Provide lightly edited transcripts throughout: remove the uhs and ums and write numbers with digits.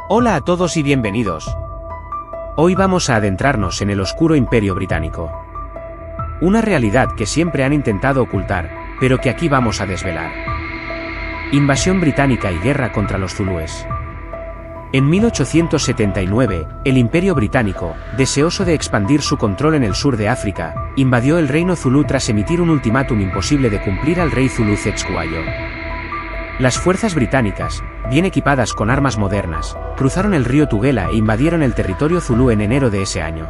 Hola a todos y bienvenidos. Hoy vamos a adentrarnos en el oscuro Imperio Británico. Una realidad que siempre han intentado ocultar, pero que aquí vamos a desvelar. Invasión británica y guerra contra los zulúes. En 1879, el Imperio Británico, deseoso de expandir su control en el sur de África, invadió el reino zulú tras emitir un ultimátum imposible de cumplir al rey zulú Cetshwayo. Las fuerzas británicas, bien equipadas con armas modernas, cruzaron el río Tugela e invadieron el territorio zulú en enero de ese año.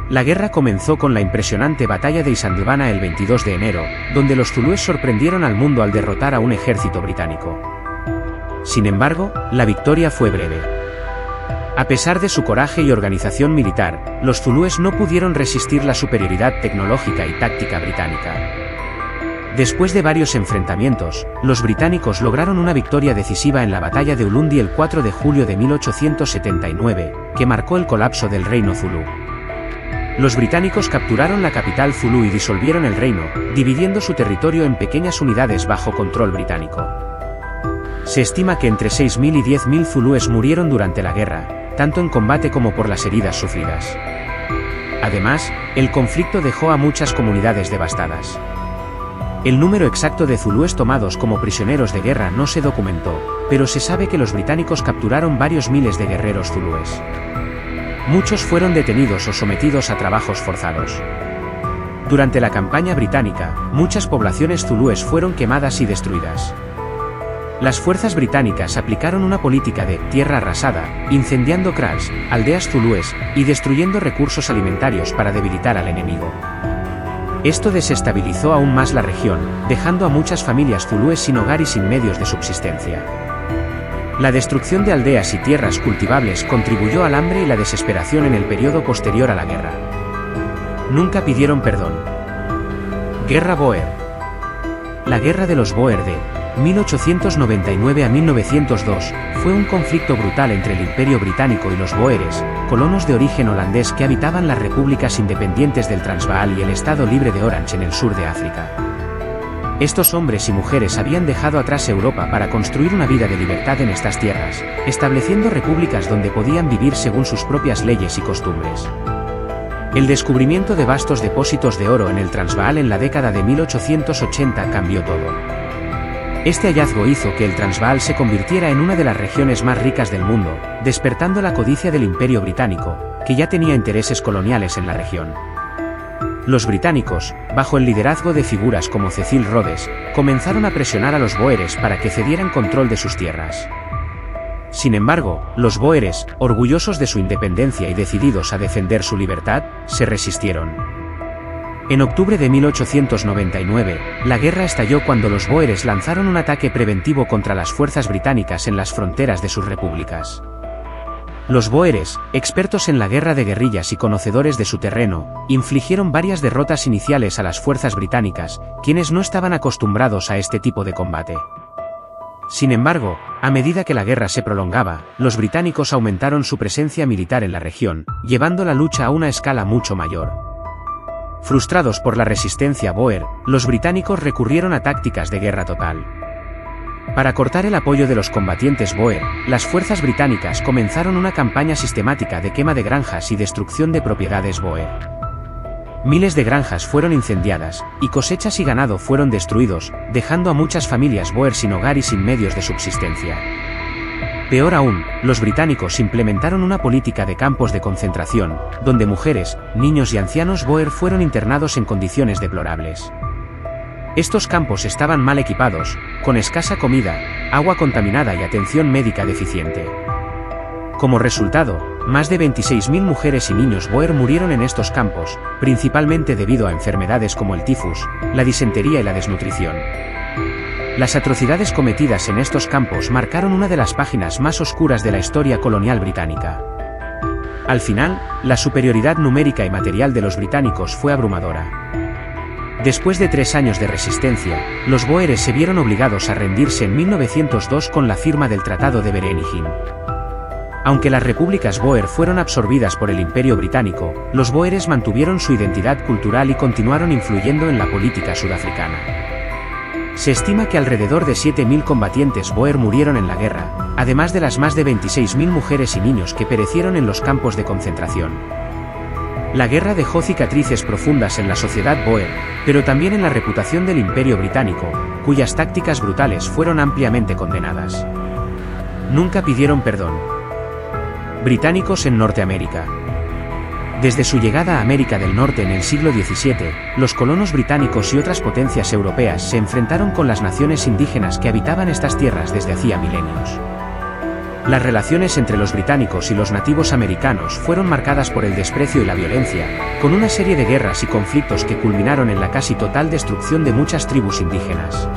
La guerra comenzó con la impresionante batalla de Isandlwana el 22 de enero, donde los zulúes sorprendieron al mundo al derrotar a un ejército británico. Sin embargo, la victoria fue breve. A pesar de su coraje y organización militar, los zulúes no pudieron resistir la superioridad tecnológica y táctica británica. Después de varios enfrentamientos, los británicos lograron una victoria decisiva en la batalla de Ulundi el 4 de julio de 1879, que marcó el colapso del reino zulú. Los británicos capturaron la capital zulú y disolvieron el reino, dividiendo su territorio en pequeñas unidades bajo control británico. Se estima que entre 6.000 y 10.000 zulúes murieron durante la guerra, tanto en combate como por las heridas sufridas. Además, el conflicto dejó a muchas comunidades devastadas. El número exacto de zulúes tomados como prisioneros de guerra no se documentó, pero se sabe que los británicos capturaron varios miles de guerreros zulúes. Muchos fueron detenidos o sometidos a trabajos forzados. Durante la campaña británica, muchas poblaciones zulúes fueron quemadas y destruidas. Las fuerzas británicas aplicaron una política de tierra arrasada, incendiando kraals, aldeas zulúes, y destruyendo recursos alimentarios para debilitar al enemigo. Esto desestabilizó aún más la región, dejando a muchas familias zulúes sin hogar y sin medios de subsistencia. La destrucción de aldeas y tierras cultivables contribuyó al hambre y la desesperación en el periodo posterior a la guerra. Nunca pidieron perdón. Guerra Boer. La Guerra de los Boer de 1899 a 1902 fue un conflicto brutal entre el Imperio Británico y los Boeres, colonos de origen holandés que habitaban las repúblicas independientes del Transvaal y el Estado Libre de Orange en el sur de África. Estos hombres y mujeres habían dejado atrás Europa para construir una vida de libertad en estas tierras, estableciendo repúblicas donde podían vivir según sus propias leyes y costumbres. El descubrimiento de vastos depósitos de oro en el Transvaal en la década de 1880 cambió todo. Este hallazgo hizo que el Transvaal se convirtiera en una de las regiones más ricas del mundo, despertando la codicia del Imperio Británico, que ya tenía intereses coloniales en la región. Los británicos, bajo el liderazgo de figuras como Cecil Rhodes, comenzaron a presionar a los boeres para que cedieran control de sus tierras. Sin embargo, los boeres, orgullosos de su independencia y decididos a defender su libertad, se resistieron. En octubre de 1899, la guerra estalló cuando los boeres lanzaron un ataque preventivo contra las fuerzas británicas en las fronteras de sus repúblicas. Los boeres, expertos en la guerra de guerrillas y conocedores de su terreno, infligieron varias derrotas iniciales a las fuerzas británicas, quienes no estaban acostumbrados a este tipo de combate. Sin embargo, a medida que la guerra se prolongaba, los británicos aumentaron su presencia militar en la región, llevando la lucha a una escala mucho mayor. Frustrados por la resistencia boer, los británicos recurrieron a tácticas de guerra total. Para cortar el apoyo de los combatientes boer, las fuerzas británicas comenzaron una campaña sistemática de quema de granjas y destrucción de propiedades boer. Miles de granjas fueron incendiadas, y cosechas y ganado fueron destruidos, dejando a muchas familias boer sin hogar y sin medios de subsistencia. Peor aún, los británicos implementaron una política de campos de concentración, donde mujeres, niños y ancianos boer fueron internados en condiciones deplorables. Estos campos estaban mal equipados, con escasa comida, agua contaminada y atención médica deficiente. Como resultado, más de 26.000 mujeres y niños boer murieron en estos campos, principalmente debido a enfermedades como el tifus, la disentería y la desnutrición. Las atrocidades cometidas en estos campos marcaron una de las páginas más oscuras de la historia colonial británica. Al final, la superioridad numérica y material de los británicos fue abrumadora. Después de 3 años de resistencia, los boeres se vieron obligados a rendirse en 1902 con la firma del Tratado de Vereeniging. Aunque las repúblicas boer fueron absorbidas por el Imperio Británico, los boeres mantuvieron su identidad cultural y continuaron influyendo en la política sudafricana. Se estima que alrededor de 7.000 combatientes boer murieron en la guerra, además de las más de 26.000 mujeres y niños que perecieron en los campos de concentración. La guerra dejó cicatrices profundas en la sociedad bóer, pero también en la reputación del Imperio Británico, cuyas tácticas brutales fueron ampliamente condenadas. Nunca pidieron perdón. Británicos en Norteamérica. Desde su llegada a América del Norte en el siglo XVII, los colonos británicos y otras potencias europeas se enfrentaron con las naciones indígenas que habitaban estas tierras desde hacía milenios. Las relaciones entre los británicos y los nativos americanos fueron marcadas por el desprecio y la violencia, con una serie de guerras y conflictos que culminaron en la casi total destrucción de muchas tribus indígenas.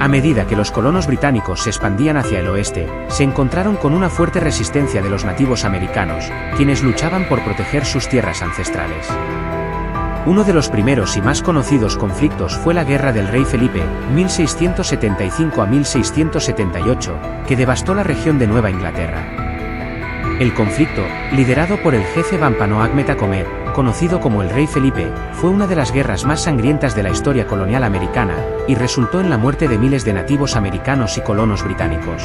A medida que los colonos británicos se expandían hacia el oeste, se encontraron con una fuerte resistencia de los nativos americanos, quienes luchaban por proteger sus tierras ancestrales. Uno de los primeros y más conocidos conflictos fue la Guerra del Rey Felipe, 1675 a 1678, que devastó la región de Nueva Inglaterra. El conflicto, liderado por el jefe Wampanoag Metacomet, conocido como el Rey Felipe, fue una de las guerras más sangrientas de la historia colonial americana, y resultó en la muerte de miles de nativos americanos y colonos británicos.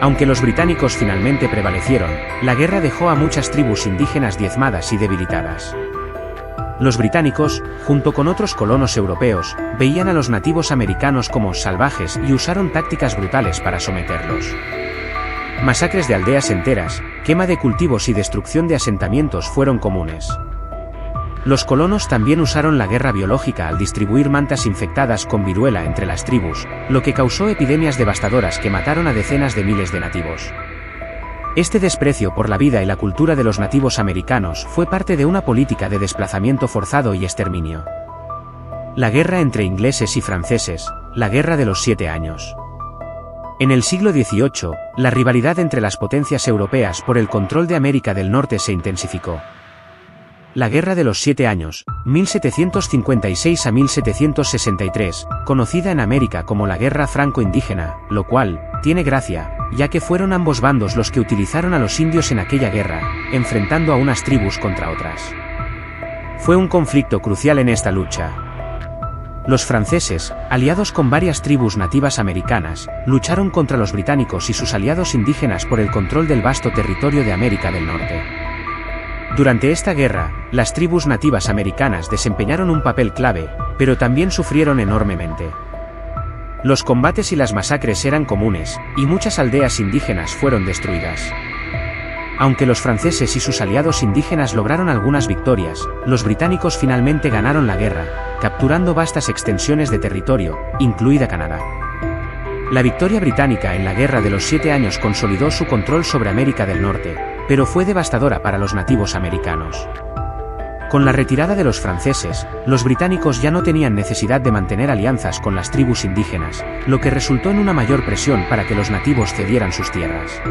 Aunque los británicos finalmente prevalecieron, la guerra dejó a muchas tribus indígenas diezmadas y debilitadas. Los británicos, junto con otros colonos europeos, veían a los nativos americanos como salvajes y usaron tácticas brutales para someterlos. Masacres de aldeas enteras, quema de cultivos y destrucción de asentamientos fueron comunes. Los colonos también usaron la guerra biológica al distribuir mantas infectadas con viruela entre las tribus, lo que causó epidemias devastadoras que mataron a decenas de miles de nativos. Este desprecio por la vida y la cultura de los nativos americanos fue parte de una política de desplazamiento forzado y exterminio. La guerra entre ingleses y franceses, la Guerra de los 7 años. En el siglo XVIII, la rivalidad entre las potencias europeas por el control de América del Norte se intensificó. La Guerra de los 7 años, 1756 a 1763, conocida en América como la Guerra Franco-Indígena, lo cual tiene gracia, ya que fueron ambos bandos los que utilizaron a los indios en aquella guerra, enfrentando a unas tribus contra otras. Fue un conflicto crucial en esta lucha. Los franceses, aliados con varias tribus nativas americanas, lucharon contra los británicos y sus aliados indígenas por el control del vasto territorio de América del Norte. Durante esta guerra, las tribus nativas americanas desempeñaron un papel clave, pero también sufrieron enormemente. Los combates y las masacres eran comunes, y muchas aldeas indígenas fueron destruidas. Aunque los franceses y sus aliados indígenas lograron algunas victorias, los británicos finalmente ganaron la guerra, capturando vastas extensiones de territorio, incluida Canadá. La victoria británica en la Guerra de los 7 años consolidó su control sobre América del Norte, pero fue devastadora para los nativos americanos. Con la retirada de los franceses, los británicos ya no tenían necesidad de mantener alianzas con las tribus indígenas, lo que resultó en una mayor presión para que los nativos cedieran sus tierras.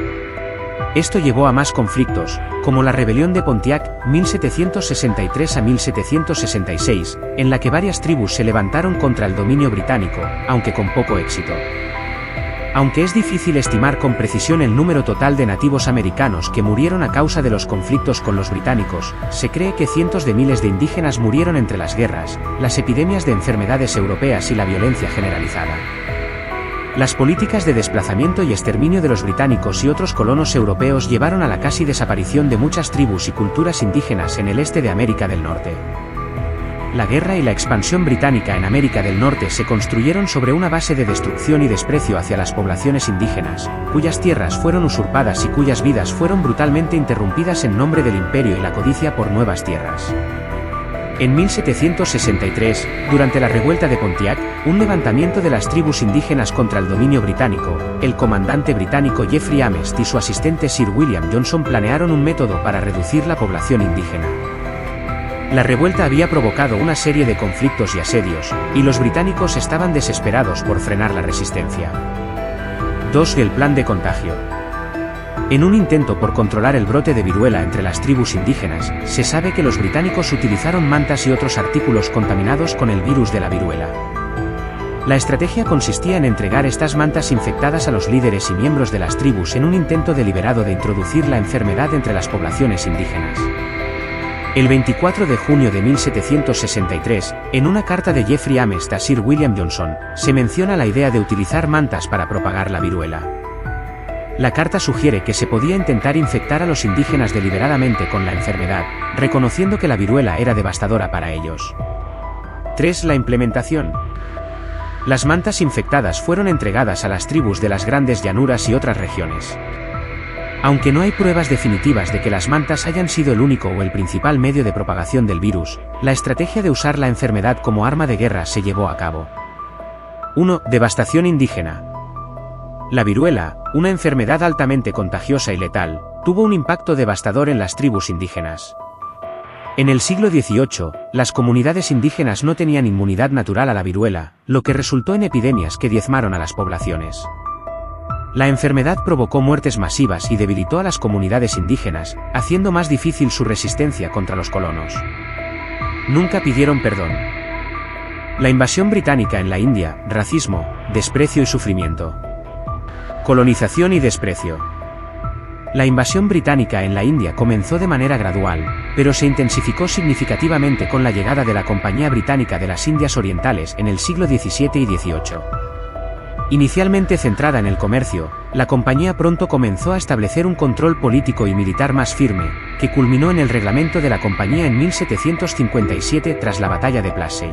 Esto llevó a más conflictos, como la rebelión de Pontiac, 1763 a 1766, en la que varias tribus se levantaron contra el dominio británico, aunque con poco éxito. Aunque es difícil estimar con precisión el número total de nativos americanos que murieron a causa de los conflictos con los británicos, se cree que cientos de miles de indígenas murieron entre las guerras, las epidemias de enfermedades europeas y la violencia generalizada. Las políticas de desplazamiento y exterminio de los británicos y otros colonos europeos llevaron a la casi desaparición de muchas tribus y culturas indígenas en el este de América del Norte. La guerra y la expansión británica en América del Norte se construyeron sobre una base de destrucción y desprecio hacia las poblaciones indígenas, cuyas tierras fueron usurpadas y cuyas vidas fueron brutalmente interrumpidas en nombre del imperio y la codicia por nuevas tierras. En 1763, durante la revuelta de Pontiac, un levantamiento de las tribus indígenas contra el dominio británico, el comandante británico Jeffrey Amherst y su asistente Sir William Johnson planearon un método para reducir la población indígena. La revuelta había provocado una serie de conflictos y asedios, y los británicos estaban desesperados por frenar la resistencia. 2. El plan de contagio. En un intento por controlar el brote de viruela entre las tribus indígenas, se sabe que los británicos utilizaron mantas y otros artículos contaminados con el virus de la viruela. La estrategia consistía en entregar estas mantas infectadas a los líderes y miembros de las tribus en un intento deliberado de introducir la enfermedad entre las poblaciones indígenas. El 24 de junio de 1763, en una carta de Jeffrey Amherst a Sir William Johnson, se menciona la idea de utilizar mantas para propagar la viruela. La carta sugiere que se podía intentar infectar a los indígenas deliberadamente con la enfermedad, reconociendo que la viruela era devastadora para ellos. 3. La implementación. Las mantas infectadas fueron entregadas a las tribus de las grandes llanuras y otras regiones. Aunque no hay pruebas definitivas de que las mantas hayan sido el único o el principal medio de propagación del virus, la estrategia de usar la enfermedad como arma de guerra se llevó a cabo. 1. Devastación indígena. La viruela, una enfermedad altamente contagiosa y letal, tuvo un impacto devastador en las tribus indígenas. En el siglo XVIII, las comunidades indígenas no tenían inmunidad natural a la viruela, lo que resultó en epidemias que diezmaron a las poblaciones. La enfermedad provocó muertes masivas y debilitó a las comunidades indígenas, haciendo más difícil su resistencia contra los colonos. Nunca pidieron perdón. La invasión británica en la India, racismo, desprecio y sufrimiento. Colonización y desprecio. La invasión británica en la India comenzó de manera gradual, pero se intensificó significativamente con la llegada de la Compañía Británica de las Indias Orientales en el siglo XVII y XVIII. Inicialmente centrada en el comercio, la compañía pronto comenzó a establecer un control político y militar más firme, que culminó en el reglamento de la compañía en 1757 tras la batalla de Plassey.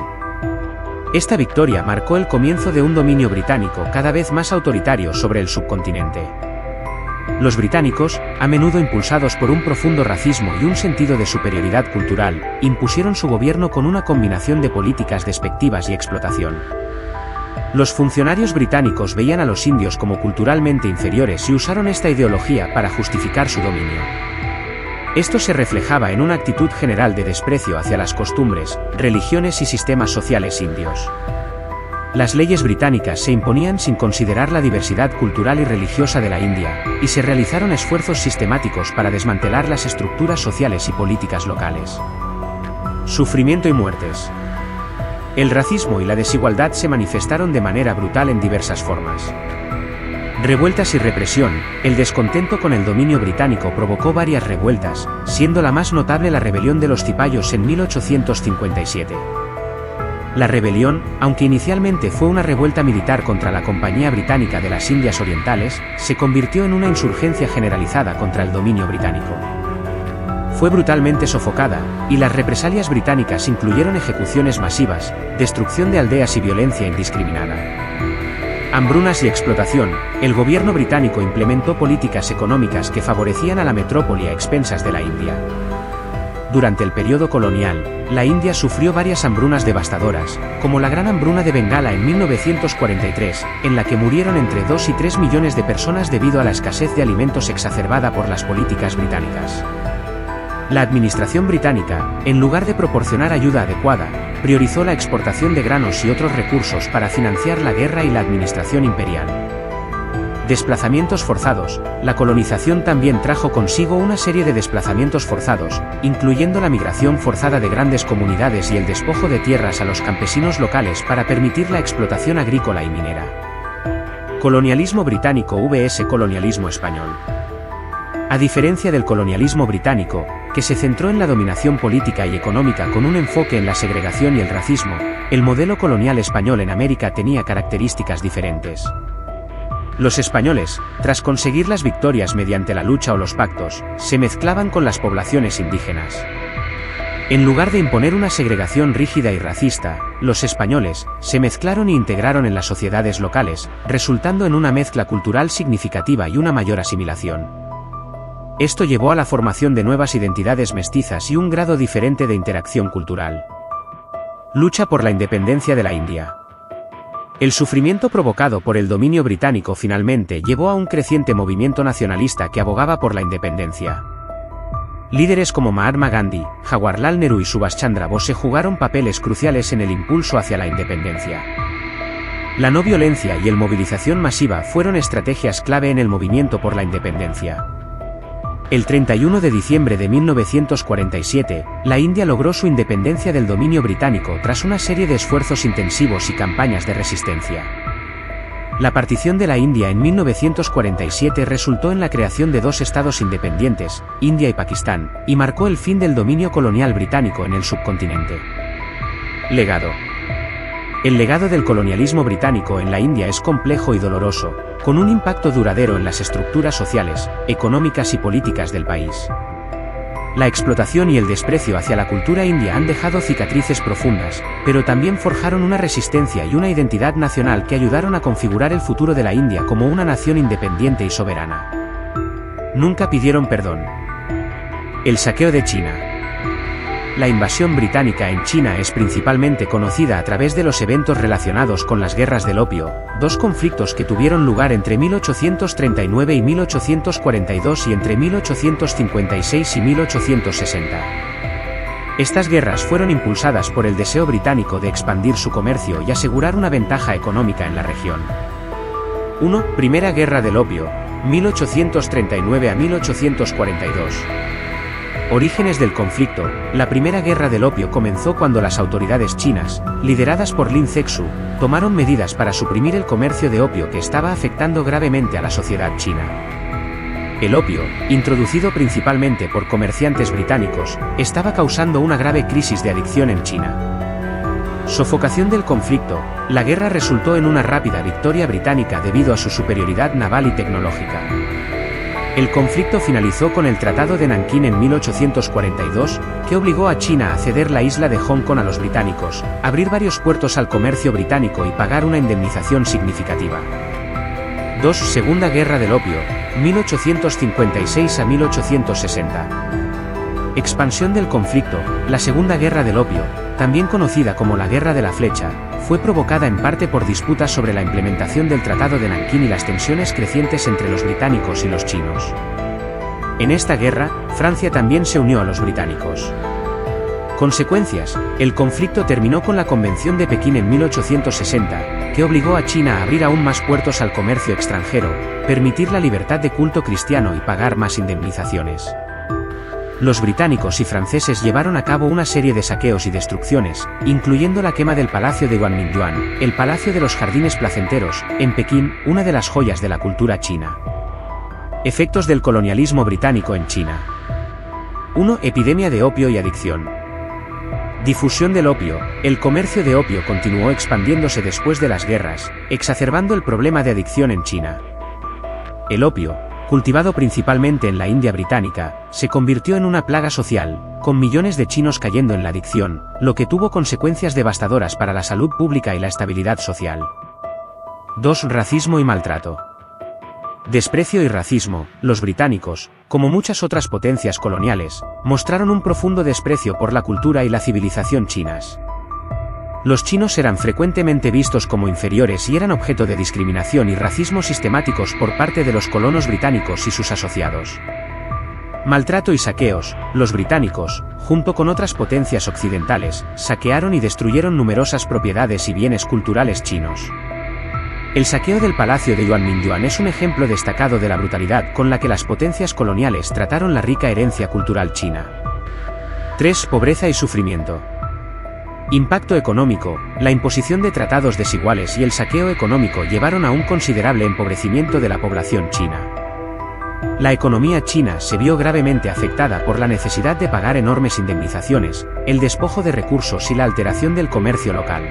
Esta victoria marcó el comienzo de un dominio británico cada vez más autoritario sobre el subcontinente. Los británicos, a menudo impulsados por un profundo racismo y un sentido de superioridad cultural, impusieron su gobierno con una combinación de políticas despectivas y explotación. Los funcionarios británicos veían a los indios como culturalmente inferiores y usaron esta ideología para justificar su dominio. Esto se reflejaba en una actitud general de desprecio hacia las costumbres, religiones y sistemas sociales indios. Las leyes británicas se imponían sin considerar la diversidad cultural y religiosa de la India, y se realizaron esfuerzos sistemáticos para desmantelar las estructuras sociales y políticas locales. Sufrimiento y muertes. El racismo y la desigualdad se manifestaron de manera brutal en diversas formas. Revueltas y represión. El descontento con el dominio británico provocó varias revueltas, siendo la más notable la rebelión de los cipayos en 1857. La rebelión, aunque inicialmente fue una revuelta militar contra la Compañía Británica de las Indias Orientales, se convirtió en una insurgencia generalizada contra el dominio británico. Fue brutalmente sofocada, y las represalias británicas incluyeron ejecuciones masivas, destrucción de aldeas y violencia indiscriminada. Hambrunas y explotación. El gobierno británico implementó políticas económicas que favorecían a la metrópoli a expensas de la India. Durante el periodo colonial, la India sufrió varias hambrunas devastadoras, como la Gran Hambruna de Bengala en 1943, en la que murieron entre 2 y 3 millones de personas debido a la escasez de alimentos exacerbada por las políticas británicas. La administración británica, en lugar de proporcionar ayuda adecuada, priorizó la exportación de granos y otros recursos para financiar la guerra y la administración imperial. Desplazamientos forzados. La colonización también trajo consigo una serie de desplazamientos forzados, incluyendo la migración forzada de grandes comunidades y el despojo de tierras a los campesinos locales para permitir la explotación agrícola y minera. Colonialismo británico vs colonialismo español. A diferencia del colonialismo británico, que se centró en la dominación política y económica con un enfoque en la segregación y el racismo, el modelo colonial español en América tenía características diferentes. Los españoles, tras conseguir las victorias mediante la lucha o los pactos, se mezclaban con las poblaciones indígenas. En lugar de imponer una segregación rígida y racista, los españoles se mezclaron e integraron en las sociedades locales, resultando en una mezcla cultural significativa y una mayor asimilación. Esto llevó a la formación de nuevas identidades mestizas y un grado diferente de interacción cultural. Lucha por la independencia de la India. El sufrimiento provocado por el dominio británico finalmente llevó a un creciente movimiento nacionalista que abogaba por la independencia. Líderes como Mahatma Gandhi, Jawaharlal Nehru y Subhash Chandra Bose jugaron papeles cruciales en el impulso hacia la independencia. La no violencia y el movilización masiva fueron estrategias clave en el movimiento por la independencia. El 31 de diciembre de 1947, la India logró su independencia del dominio británico tras una serie de esfuerzos intensivos y campañas de resistencia. La partición de la India en 1947 resultó en la creación de 2 estados independientes, India y Pakistán, y marcó el fin del dominio colonial británico en el subcontinente. Legado. El legado del colonialismo británico en la India es complejo y doloroso, con un impacto duradero en las estructuras sociales, económicas y políticas del país. La explotación y el desprecio hacia la cultura india han dejado cicatrices profundas, pero también forjaron una resistencia y una identidad nacional que ayudaron a configurar el futuro de la India como una nación independiente y soberana. Nunca pidieron perdón. El saqueo de China. La invasión británica en China es principalmente conocida a través de los eventos relacionados con las guerras del opio, dos conflictos que tuvieron lugar entre 1839 y 1842 y entre 1856 y 1860. Estas guerras fueron impulsadas por el deseo británico de expandir su comercio y asegurar una ventaja económica en la región. 1. Primera Guerra del Opio, 1839 a 1842. Orígenes del conflicto. La Primera Guerra del Opio comenzó cuando las autoridades chinas, lideradas por Lin Zexu, tomaron medidas para suprimir el comercio de opio que estaba afectando gravemente a la sociedad china. El opio, introducido principalmente por comerciantes británicos, estaba causando una grave crisis de adicción en China. Sofocación del conflicto. La guerra resultó en una rápida victoria británica debido a su superioridad naval y tecnológica. El conflicto finalizó con el Tratado de Nankín en 1842, que obligó a China a ceder la isla de Hong Kong a los británicos, abrir varios puertos al comercio británico y pagar una indemnización significativa. 2. Segunda Guerra del Opio, 1856 a 1860. Expansión del conflicto. La Segunda Guerra del Opio, también conocida como la Guerra de la Flecha, fue provocada en parte por disputas sobre la implementación del Tratado de Nankín y las tensiones crecientes entre los británicos y los chinos. En esta guerra, Francia también se unió a los británicos. Consecuencias. El conflicto terminó con la Convención de Pekín en 1860, que obligó a China a abrir aún más puertos al comercio extranjero, permitir la libertad de culto cristiano y pagar más indemnizaciones. Los británicos y franceses llevaron a cabo una serie de saqueos y destrucciones, incluyendo la quema del Palacio de Guanmingyuan, el Palacio de los Jardines Placenteros, en Pekín, una de las joyas de la cultura china. Efectos del colonialismo británico en China. 1. Epidemia de opio y adicción. Difusión del opio. El comercio de opio continuó expandiéndose después de las guerras, exacerbando el problema de adicción en China. El opio, cultivado principalmente en la India británica, se convirtió en una plaga social, con millones de chinos cayendo en la adicción, lo que tuvo consecuencias devastadoras para la salud pública y la estabilidad social. 2. Racismo y maltrato. Desprecio y racismo. Los británicos, como muchas otras potencias coloniales, mostraron un profundo desprecio por la cultura y la civilización chinas. Los chinos eran frecuentemente vistos como inferiores y eran objeto de discriminación y racismo sistemáticos por parte de los colonos británicos y sus asociados. Maltrato y saqueos. Los británicos, junto con otras potencias occidentales, saquearon y destruyeron numerosas propiedades y bienes culturales chinos. El saqueo del Palacio de Guanmingyuan es un ejemplo destacado de la brutalidad con la que las potencias coloniales trataron la rica herencia cultural china. 3. Pobreza y sufrimiento. Impacto económico. La imposición de tratados desiguales y el saqueo económico llevaron a un considerable empobrecimiento de la población china. La economía china se vio gravemente afectada por la necesidad de pagar enormes indemnizaciones, el despojo de recursos y la alteración del comercio local.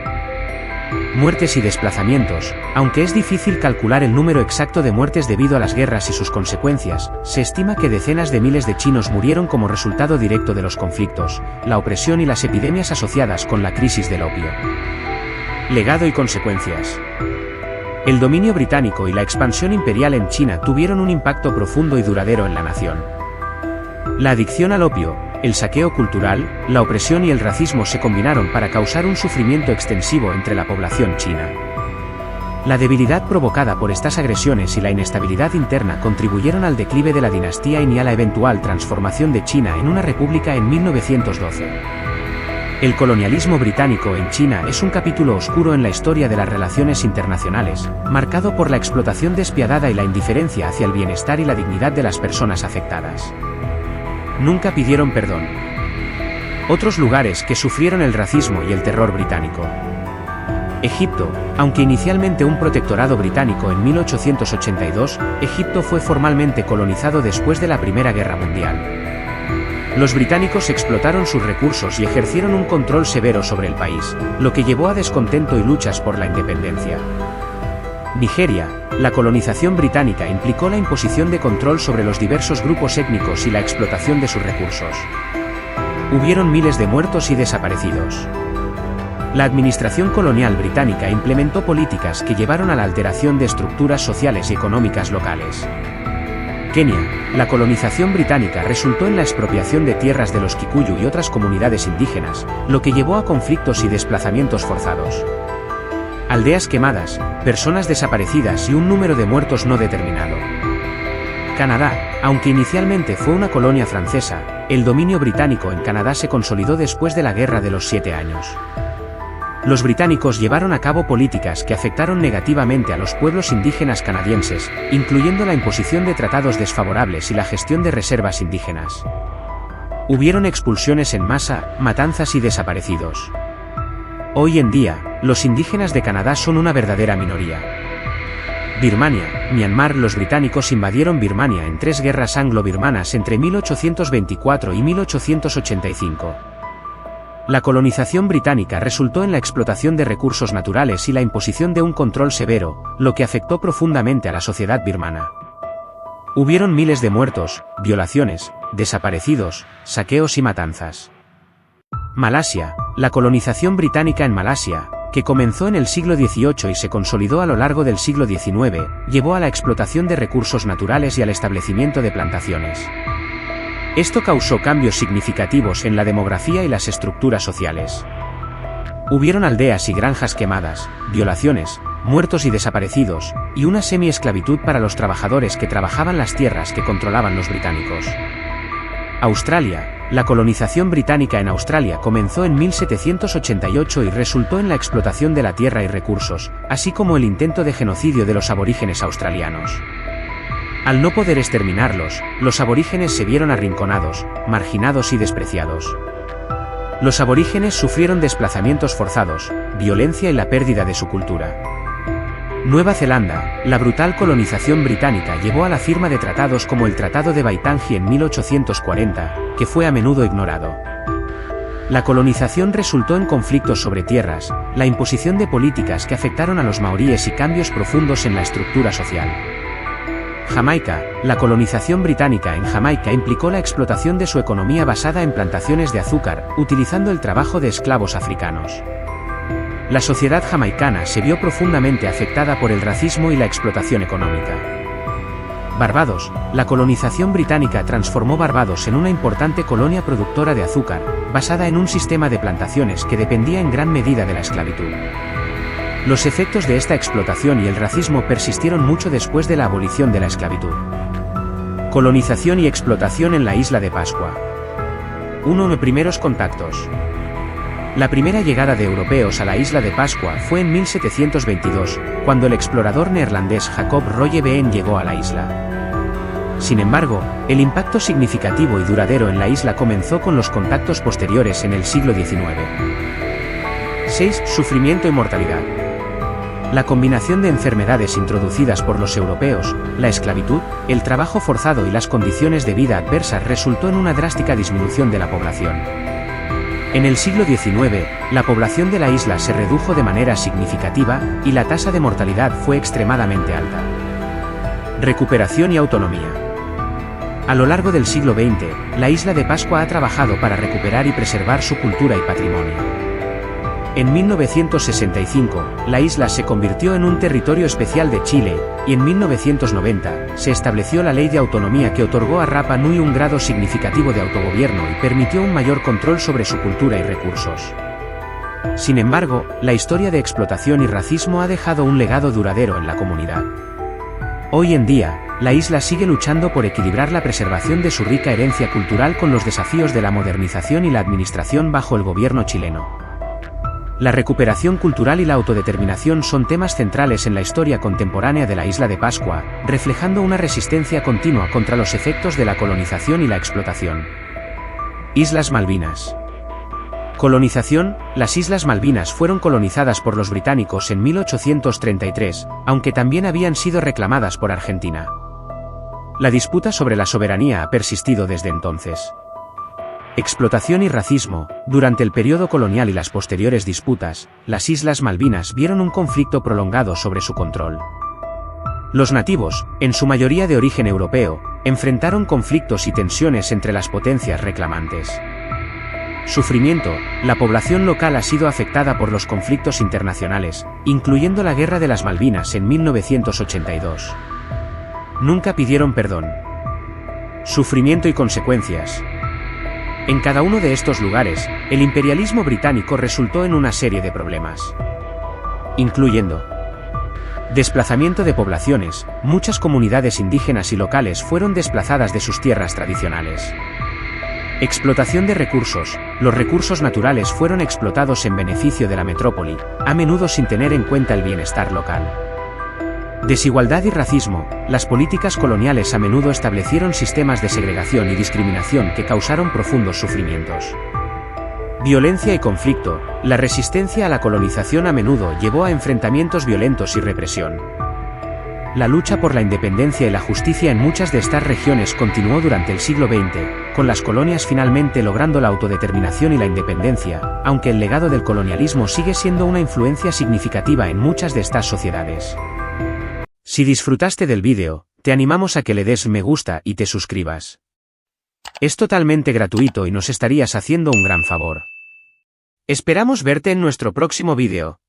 Muertes y desplazamientos. Aunque es difícil calcular el número exacto de muertes debido a las guerras y sus consecuencias, se estima que decenas de miles de chinos murieron como resultado directo de los conflictos, la opresión y las epidemias asociadas con la crisis del opio. Legado y consecuencias. El dominio británico y la expansión imperial en China tuvieron un impacto profundo y duradero en la nación. La adicción al opio, el saqueo cultural, la opresión y el racismo se combinaron para causar un sufrimiento extensivo entre la población china. La debilidad provocada por estas agresiones y la inestabilidad interna contribuyeron al declive de la dinastía y a la eventual transformación de China en una república en 1912. El colonialismo británico en China es un capítulo oscuro en la historia de las relaciones internacionales, marcado por la explotación despiadada y la indiferencia hacia el bienestar y la dignidad de las personas afectadas. Nunca pidieron perdón. Otros lugares que sufrieron el racismo y el terror británico. Egipto. Aunque inicialmente un protectorado británico en 1882, Egipto fue formalmente colonizado después de la Primera Guerra Mundial. Los británicos explotaron sus recursos y ejercieron un control severo sobre el país, lo que llevó a descontento y luchas por la independencia. Nigeria, la colonización británica implicó la imposición de control sobre los diversos grupos étnicos y la explotación de sus recursos. Hubieron miles de muertos y desaparecidos. La administración colonial británica implementó políticas que llevaron a la alteración de estructuras sociales y económicas locales. Kenia, la colonización británica resultó en la expropiación de tierras de los Kikuyu y otras comunidades indígenas, lo que llevó a conflictos y desplazamientos forzados. Aldeas quemadas, personas desaparecidas y un número de muertos no determinado. Canadá, aunque inicialmente fue una colonia francesa, el dominio británico en Canadá se consolidó después de la Guerra de los 7 años. Los británicos llevaron a cabo políticas que afectaron negativamente a los pueblos indígenas canadienses, incluyendo la imposición de tratados desfavorables y la gestión de reservas indígenas. Hubieron expulsiones en masa, matanzas y desaparecidos. Hoy en día, los indígenas de Canadá son una verdadera minoría. Birmania, Myanmar. Los británicos invadieron Birmania en 3 guerras anglo-birmanas entre 1824 y 1885. La colonización británica resultó en la explotación de recursos naturales y la imposición de un control severo, lo que afectó profundamente a la sociedad birmana. Hubieron miles de muertos, violaciones, desaparecidos, saqueos y matanzas. Malasia, la colonización británica en Malasia, que comenzó en el siglo XVIII y se consolidó a lo largo del siglo XIX, llevó a la explotación de recursos naturales y al establecimiento de plantaciones. Esto causó cambios significativos en la demografía y las estructuras sociales. Hubieron aldeas y granjas quemadas, violaciones, muertos y desaparecidos, y una semi-esclavitud para los trabajadores que trabajaban las tierras que controlaban los británicos. Australia, la colonización británica en Australia comenzó en 1788 y resultó en la explotación de la tierra y recursos, así como el intento de genocidio de los aborígenes australianos. Al no poder exterminarlos, los aborígenes se vieron arrinconados, marginados y despreciados. Los aborígenes sufrieron desplazamientos forzados, violencia y la pérdida de su cultura. Nueva Zelanda, la brutal colonización británica llevó a la firma de tratados como el Tratado de Waitangi en 1840, que fue a menudo ignorado. La colonización resultó en conflictos sobre tierras, la imposición de políticas que afectaron a los maoríes y cambios profundos en la estructura social. Jamaica, la colonización británica en Jamaica implicó la explotación de su economía basada en plantaciones de azúcar, utilizando el trabajo de esclavos africanos. La sociedad jamaicana se vio profundamente afectada por el racismo y la explotación económica. Barbados, la colonización británica transformó Barbados en una importante colonia productora de azúcar, basada en un sistema de plantaciones que dependía en gran medida de la esclavitud. Los efectos de esta explotación y el racismo persistieron mucho después de la abolición de la esclavitud. Colonización y explotación en la isla de Pascua. 1. Primeros contactos. La primera llegada de europeos a la isla de Pascua fue en 1722, cuando el explorador neerlandés Jacob Roggeveen llegó a la isla. Sin embargo, el impacto significativo y duradero en la isla comenzó con los contactos posteriores en el siglo XIX. 6. Sufrimiento y mortalidad. La combinación de enfermedades introducidas por los europeos, la esclavitud, el trabajo forzado y las condiciones de vida adversas resultó en una drástica disminución de la población. En el siglo XIX, la población de la isla se redujo de manera significativa, y la tasa de mortalidad fue extremadamente alta. Recuperación y autonomía. A lo largo del siglo XX, la isla de Pascua ha trabajado para recuperar y preservar su cultura y patrimonio. En 1965, la isla se convirtió en un territorio especial de Chile, y en 1990, se estableció la Ley de Autonomía que otorgó a Rapa Nui un grado significativo de autogobierno y permitió un mayor control sobre su cultura y recursos. Sin embargo, la historia de explotación y racismo ha dejado un legado duradero en la comunidad. Hoy en día, la isla sigue luchando por equilibrar la preservación de su rica herencia cultural con los desafíos de la modernización y la administración bajo el gobierno chileno. La recuperación cultural y la autodeterminación son temas centrales en la historia contemporánea de la isla de Pascua, reflejando una resistencia continua contra los efectos de la colonización y la explotación. Islas Malvinas. Colonización. Las Islas Malvinas fueron colonizadas por los británicos en 1833, aunque también habían sido reclamadas por Argentina. La disputa sobre la soberanía ha persistido desde entonces. Explotación y racismo. Durante el periodo colonial y las posteriores disputas, las Islas Malvinas vieron un conflicto prolongado sobre su control. Los nativos, en su mayoría de origen europeo, enfrentaron conflictos y tensiones entre las potencias reclamantes. Sufrimiento. La población local ha sido afectada por los conflictos internacionales, incluyendo la Guerra de las Malvinas en 1982. Nunca pidieron perdón. Sufrimiento y consecuencias. En cada uno de estos lugares, el imperialismo británico resultó en una serie de problemas, incluyendo desplazamiento de poblaciones. Muchas comunidades indígenas y locales fueron desplazadas de sus tierras tradicionales. Explotación de recursos. Los recursos naturales fueron explotados en beneficio de la metrópoli, a menudo sin tener en cuenta el bienestar local. Desigualdad y racismo. Las políticas coloniales a menudo establecieron sistemas de segregación y discriminación que causaron profundos sufrimientos. Violencia y conflicto. La resistencia a la colonización a menudo llevó a enfrentamientos violentos y represión. La lucha por la independencia y la justicia en muchas de estas regiones continuó durante el siglo XX, con las colonias finalmente logrando la autodeterminación y la independencia, aunque el legado del colonialismo sigue siendo una influencia significativa en muchas de estas sociedades. Si disfrutaste del vídeo, te animamos a que le des me gusta y te suscribas. Es totalmente gratuito y nos estarías haciendo un gran favor. Esperamos verte en nuestro próximo vídeo.